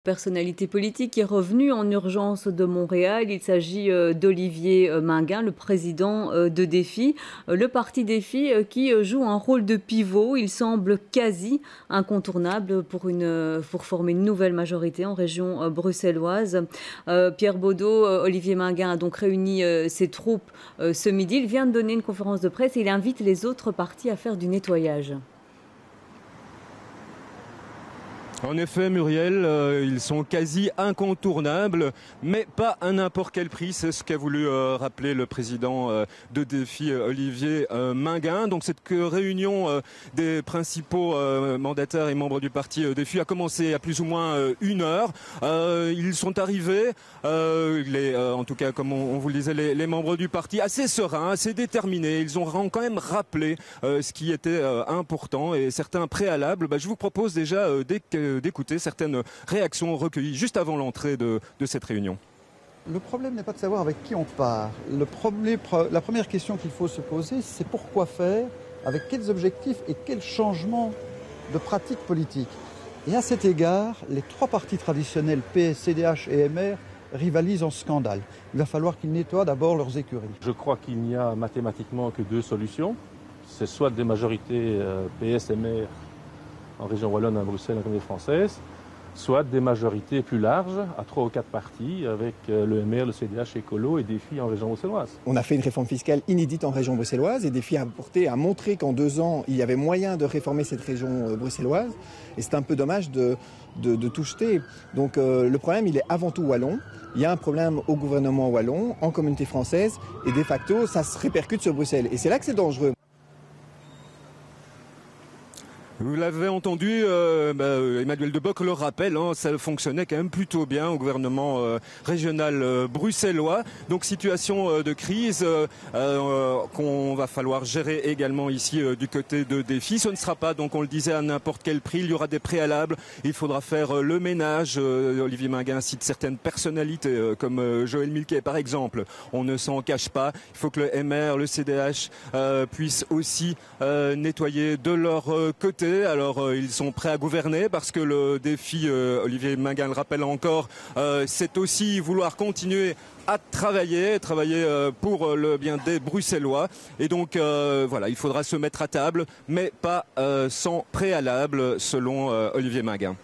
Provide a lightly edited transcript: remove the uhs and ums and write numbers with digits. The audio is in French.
Personnalité politique qui est revenue en urgence de Montréal. Il s'agit d'Olivier Minguin, le président de Défi. Le parti Défi qui joue un rôle de pivot. Il semble quasi incontournable pour former une nouvelle majorité en région bruxelloise. Pierre Beaudeau, Olivier Minguin a donc réuni ses troupes ce midi. Il vient de donner une conférence de presse et il invite les autres partis à faire du nettoyage. En effet, Muriel, ils sont quasi incontournables, mais pas à n'importe quel prix. C'est ce qu'a voulu rappeler le président de Défi, Olivier Minguin. Donc cette réunion des principaux mandataires et membres du parti Défi a commencé il y a plus ou moins 1 heure. Ils sont arrivés, en tout cas comme on vous le disait, les membres du parti, assez sereins, assez déterminés. Ils ont quand même rappelé ce qui était important et certains préalables. Je vous propose déjà d'écouter certaines réactions recueillies juste avant l'entrée de cette réunion. Le problème n'est pas de savoir avec qui on part. La première question qu'il faut se poser, c'est pourquoi faire, avec quels objectifs et quels changements de pratiques politiques. Et à cet égard, les trois partis traditionnels, PS, CDH et MR, rivalisent en scandale. Il va falloir qu'ils nettoient d'abord leurs écuries. Je crois qu'il n'y a mathématiquement que deux solutions. C'est soit des majorités PS, MR en région wallonne, à Bruxelles, en Commune française, soit des majorités plus larges, à 3 ou 4 partis, avec le MR, le CDH, Écolo et Défi en région bruxelloise. On a fait une réforme fiscale inédite en région bruxelloise et Défi a montré qu'en 2 ans, il y avait moyen de réformer cette région bruxelloise. Et c'est un peu dommage de tout jeter. Donc le problème, il est avant tout wallon. Il y a un problème au gouvernement wallon, en communauté française, et de facto, ça se répercute sur Bruxelles. Et c'est là que c'est dangereux. Vous l'avez entendu, Emmanuel Debocq le rappelle, ça fonctionnait quand même plutôt bien au gouvernement régional bruxellois. Donc situation de crise qu'on va falloir gérer également ici du côté de Défi. Ce ne sera pas, donc on le disait, à n'importe quel prix. Il y aura des préalables. Il faudra faire le ménage. Olivier Minguin cite certaines personnalités comme Joël Milquet par exemple. On ne s'en cache pas. Il faut que le MR, le CDH puissent aussi nettoyer de leur côté. Alors ils sont prêts à gouverner parce que le défi, Olivier Minguin le rappelle encore, c'est aussi vouloir continuer à travailler pour le bien des Bruxellois. Et donc voilà, il faudra se mettre à table, mais pas sans préalable selon Olivier Minguin.